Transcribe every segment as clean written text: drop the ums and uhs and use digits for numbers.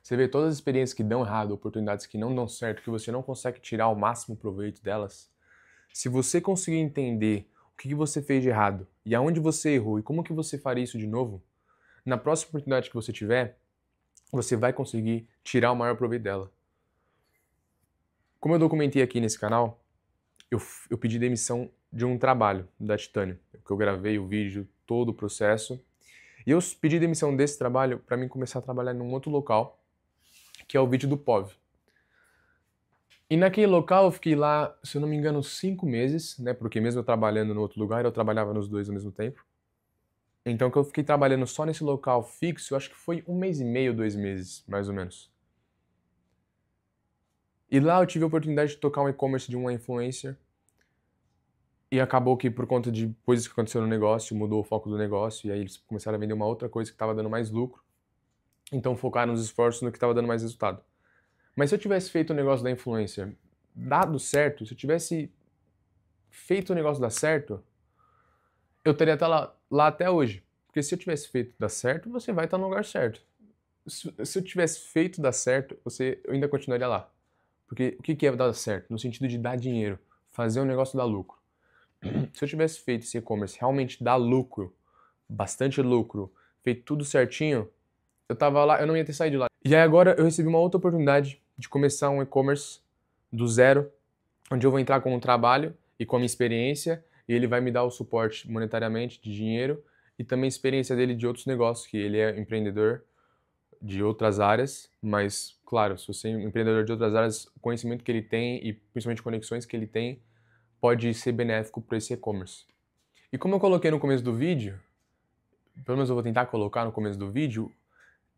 Você vê todas as experiências que dão errado, oportunidades que não dão certo, que você não consegue tirar o máximo proveito delas. Se você conseguir entender o que você fez de errado e aonde você errou e como que você faria isso de novo, na próxima oportunidade que você tiver, você vai conseguir tirar o maior proveito dela. Como eu documentei aqui nesse canal, eu pedi demissão de um trabalho da Titânio, que eu gravei o vídeo, todo o processo, e eu pedi demissão desse trabalho para mim começar a trabalhar num outro local, que é o vídeo do POV. E naquele local eu fiquei lá, se eu não me engano, 5 meses, né? Porque mesmo eu trabalhando no outro lugar, eu trabalhava nos dois ao mesmo tempo. Então que eu fiquei trabalhando só nesse local fixo, eu acho que foi 1 mês e meio, 2 meses, mais ou menos. E lá eu tive a oportunidade de tocar um e-commerce de uma influencer. E acabou que por conta de coisas que aconteceram no negócio, mudou o foco do negócio, e aí eles começaram a vender uma outra coisa que estava dando mais lucro. Então focaram os esforços no que estava dando mais resultado. Mas se eu tivesse feito o negócio da influencer dado certo, se eu tivesse feito o negócio dar certo, eu teria estar lá até hoje. Porque se eu tivesse feito dar certo, você vai estar no lugar certo. Se eu tivesse feito dar certo, eu ainda continuaria lá. Porque o que é dar certo? No sentido de dar dinheiro, fazer o negócio dar lucro. Se eu tivesse feito esse e-commerce realmente dar lucro, bastante lucro, feito tudo certinho, eu tava lá, eu não ia ter saído de lá. E aí agora eu recebi uma outra oportunidade de começar um e-commerce do zero, onde eu vou entrar com um trabalho e com a minha experiência, e ele vai me dar o suporte monetariamente, de dinheiro, e também a experiência dele de outros negócios, que ele é empreendedor de outras áreas, mas, claro, se você é um empreendedor de outras áreas, o conhecimento que ele tem e principalmente conexões que ele tem pode ser benéfico para esse e-commerce. E como eu coloquei no começo do vídeo, pelo menos eu vou tentar colocar no começo do vídeo,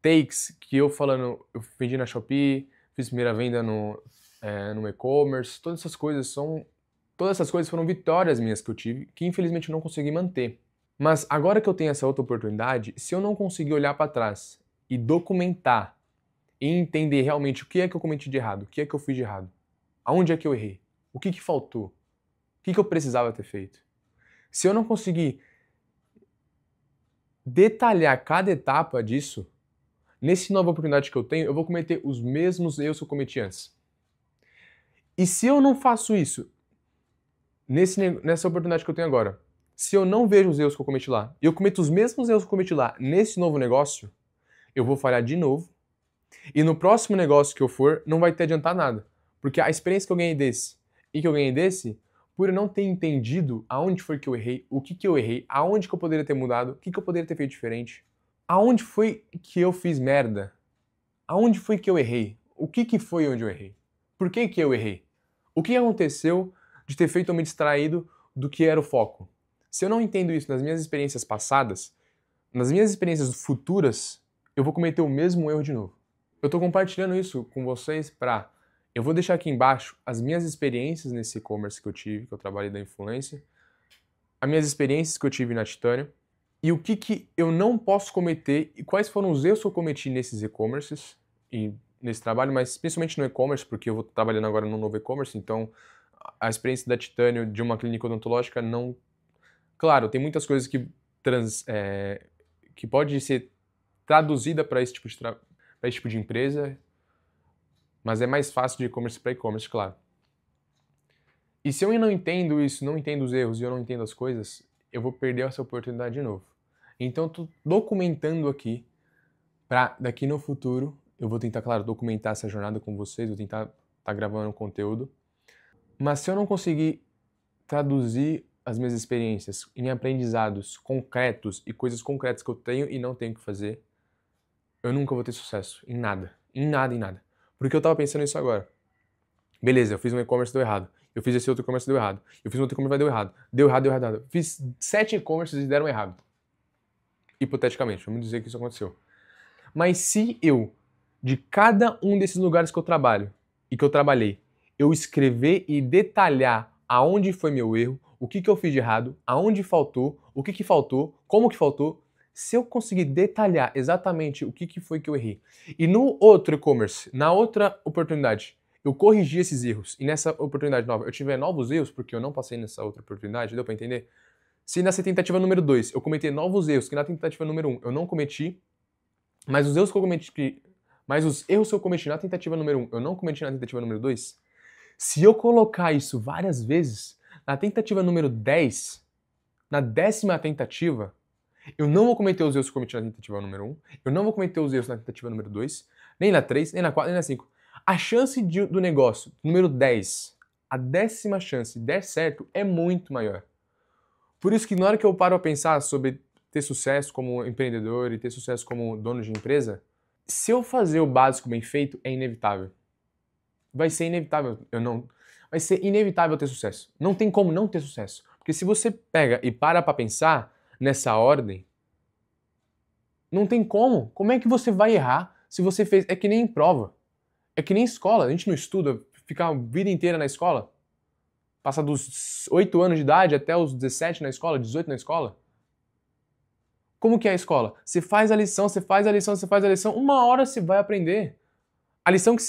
takes que eu falando, eu vendi na Shopee, fiz primeira venda no e-commerce, todas essas coisas foram vitórias minhas que eu tive, que infelizmente eu não consegui manter. Mas agora que eu tenho essa outra oportunidade, se eu não conseguir olhar para trás e documentar e entender realmente o que é que eu cometi de errado, o que é que eu fiz de errado, aonde é que eu errei, o que faltou, o que eu precisava ter feito. Se eu não conseguir detalhar cada etapa disso, nessa nova oportunidade que eu tenho, eu vou cometer os mesmos erros que eu cometi antes. E se eu não faço isso, nessa oportunidade que eu tenho agora, se eu não vejo os erros que eu cometi lá, e eu cometo os mesmos erros que eu cometi lá nesse novo negócio, eu vou falhar de novo, e no próximo negócio que eu for, não vai ter adiantar nada. Porque a experiência que eu ganhei desse e que eu ganhei desse, por eu não ter entendido aonde foi que eu errei, o que eu errei, aonde que eu poderia ter mudado, o que eu poderia ter feito diferente, aonde foi que eu fiz merda, aonde foi que eu errei, o que foi onde eu errei, por que eu errei, o que aconteceu de ter feito eu me distraído do que era o foco. Se eu não entendo isso nas minhas experiências passadas, nas minhas experiências futuras, eu vou cometer o mesmo erro de novo. Eu estou compartilhando isso com vocês eu vou deixar aqui embaixo as minhas experiências nesse e-commerce que eu tive, que eu trabalhei da influência, as minhas experiências que eu tive na Titânio, e o que eu não posso cometer, e quais foram os erros que eu cometi nesses e-commerces, e nesse trabalho, mas principalmente no e-commerce, porque eu vou trabalhando agora no novo e-commerce, então a experiência da Titânio de uma clínica odontológica não... Claro, tem muitas coisas que pode ser traduzida para esse tipo de empresa, mas é mais fácil de e-commerce para e-commerce, claro. E se eu não entendo isso, não entendo os erros e eu não entendo as coisas, eu vou perder essa oportunidade de novo. Então eu tô documentando aqui, para daqui no futuro, eu vou tentar, claro, documentar essa jornada com vocês, vou tentar estar gravando conteúdo. Mas se eu não conseguir traduzir as minhas experiências em aprendizados concretos e coisas concretas que eu tenho e não tenho que fazer, eu nunca vou ter sucesso em nada. Em nada, em nada. Porque eu tava pensando nisso agora. Beleza, eu fiz um e-commerce, deu errado. Eu fiz esse outro e-commerce, deu errado. Eu fiz um outro e-commerce, deu errado. Deu errado, deu errado. Fiz 7 e-commerces e deram errado. Hipoteticamente, vamos dizer que isso aconteceu. Mas se eu, de cada um desses lugares que eu trabalho e que eu trabalhei, eu escrever e detalhar aonde foi meu erro, o que eu fiz de errado, aonde faltou, o que faltou, como que faltou, se eu conseguir detalhar exatamente o que foi que eu errei, e no outro e-commerce, na outra oportunidade, eu corrigir esses erros, e nessa oportunidade nova eu tiver novos erros, porque eu não passei nessa outra oportunidade, deu pra entender? Se nessa tentativa número 2 eu cometer novos erros que na tentativa número 1 eu não cometi, mas os erros que eu cometi Mas os erros que eu cometi na tentativa número 1, eu não cometi na tentativa número 2. Se eu colocar isso várias vezes, na tentativa número 10, na 10ª tentativa, eu não vou cometer os erros que eu cometi na tentativa número 1, eu não vou cometer os erros na tentativa número 2, nem na 3, nem na 4, nem na 5. A chance do negócio, número 10, a 10ª chance de der certo é muito maior. Por isso que na hora que eu paro a pensar sobre ter sucesso como empreendedor e ter sucesso como dono de empresa, se eu fazer o básico bem feito, é inevitável. Vai ser inevitável vai ser inevitável ter sucesso. Não tem como não ter sucesso. Porque se você pega e para pra pensar nessa ordem, não tem como. Como é que você vai errar se você fez... É que nem em prova. É que nem escola. A gente não estuda, fica a vida inteira na escola. Passa dos 8 anos de idade até os 17 na escola, 18 na escola. Como que é a escola? Você faz a lição, você faz a lição, você faz a lição, uma hora você vai aprender. A lição que...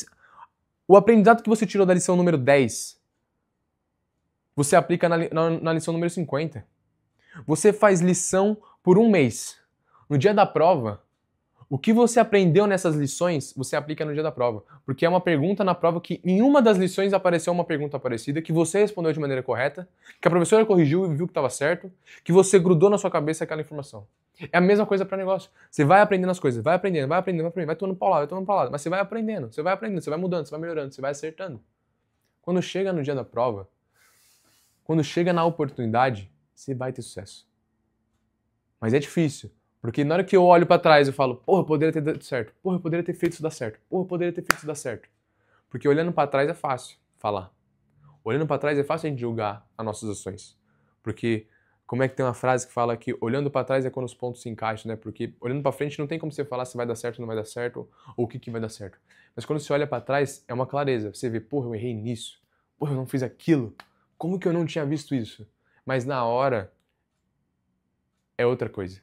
O aprendizado que você tirou da lição número 10, você aplica na lição número 50. Você faz lição por um mês. No dia da prova, o que você aprendeu nessas lições, você aplica no dia da prova. Porque é uma pergunta na prova que em uma das lições apareceu uma pergunta parecida, que você respondeu de maneira correta, que a professora corrigiu e viu que estava certo, que você grudou na sua cabeça aquela informação. É a mesma coisa para negócio. Você vai aprendendo as coisas, vai aprendendo, vai tomando pra lá, mas você vai aprendendo, você vai mudando, você vai melhorando, você vai acertando. Quando chega no dia da prova, quando chega na oportunidade, você vai ter sucesso. Mas é difícil, porque na hora que eu olho pra trás eu falo, porra, eu poderia ter dado certo, porra, eu poderia ter feito isso dar certo, porra, eu poderia ter feito isso dar certo. Porque olhando pra trás é fácil falar. Olhando pra trás é fácil a gente julgar as nossas ações. Porque como é que tem uma frase que fala que olhando pra trás é quando os pontos se encaixam, né? Porque olhando pra frente não tem como você falar se vai dar certo ou não vai dar certo, ou o que vai dar certo. Mas quando você olha pra trás, é uma clareza. Você vê, porra, eu errei nisso. Porra, eu não fiz aquilo. Como que eu não tinha visto isso? Mas na hora é outra coisa.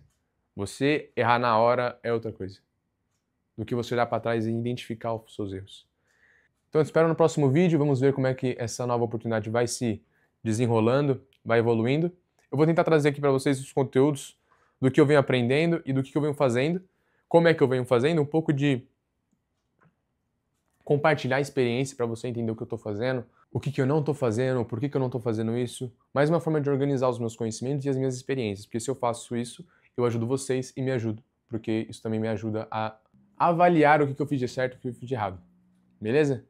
Você errar na hora é outra coisa. Do que você olhar pra trás e identificar os seus erros. Então eu te espero no próximo vídeo. Vamos ver como é que essa nova oportunidade vai se desenrolando, vai evoluindo. Eu vou tentar trazer aqui para vocês os conteúdos do que eu venho aprendendo e do que eu venho fazendo. Como é que eu venho fazendo? Um pouco de compartilhar a experiência para você entender o que eu estou fazendo, o que eu não estou fazendo, por que eu não estou fazendo isso. Mais uma forma de organizar os meus conhecimentos e as minhas experiências. Porque se eu faço isso, eu ajudo vocês e me ajudo. Porque isso também me ajuda a avaliar o que eu fiz de certo e o que eu fiz de errado. Beleza?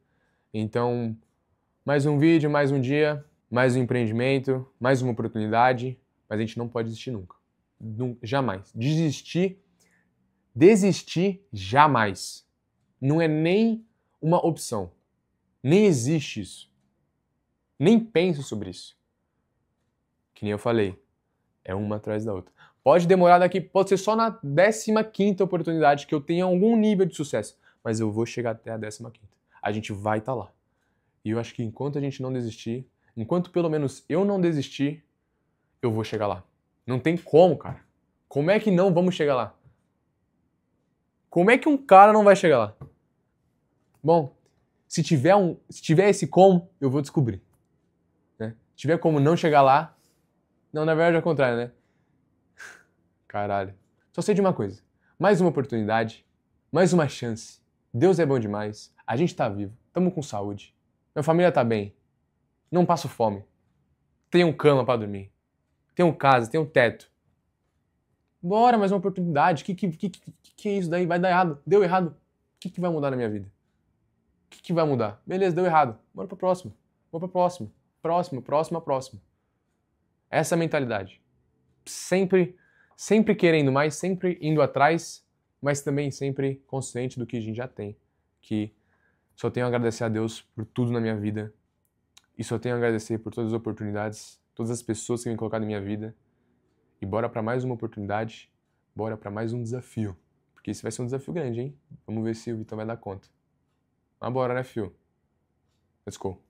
Então, mais um vídeo, mais um dia, mais um empreendimento, mais uma oportunidade, mas a gente não pode desistir nunca. Jamais. Desistir jamais. Não é nem uma opção. Nem existe isso. Nem penso sobre isso. Que nem eu falei, é uma atrás da outra. Pode demorar pode ser só na 15ª oportunidade que eu tenha algum nível de sucesso, mas eu vou chegar até a 15ª. A gente vai estar lá. E eu acho que enquanto a gente não desistir, enquanto pelo menos eu não desistir, eu vou chegar lá. Não tem como, cara. Como é que não vamos chegar lá? Como é que um cara não vai chegar lá? Bom, se tiver esse como, eu vou descobrir. Né? Se tiver como não chegar lá, não, na verdade é o contrário, né? Caralho. Só sei de uma coisa. Mais uma oportunidade, mais uma chance. Deus é bom demais. A gente tá vivo. Tamo com saúde. Minha família tá bem. Não passo fome. Tenho cama pra dormir. Tenho casa, tenho teto. Bora, mais uma oportunidade. Que é isso daí? Vai dar errado. Deu errado. O que vai mudar na minha vida? O que vai mudar? Beleza, deu errado. Bora pra próxima. Vou pra próxima. Próxima. Essa é a mentalidade. Sempre querendo mais, sempre indo atrás, mas também sempre consciente do que a gente já tem. Que só tenho a agradecer a Deus por tudo na minha vida. E só tenho a agradecer por todas as oportunidades, todas as pessoas que vêm colocar na minha vida. E bora para mais uma oportunidade, bora para mais um desafio. Porque esse vai ser um desafio grande, hein? Vamos ver se o Vitão vai dar conta. Mas bora, né, fio? Let's go.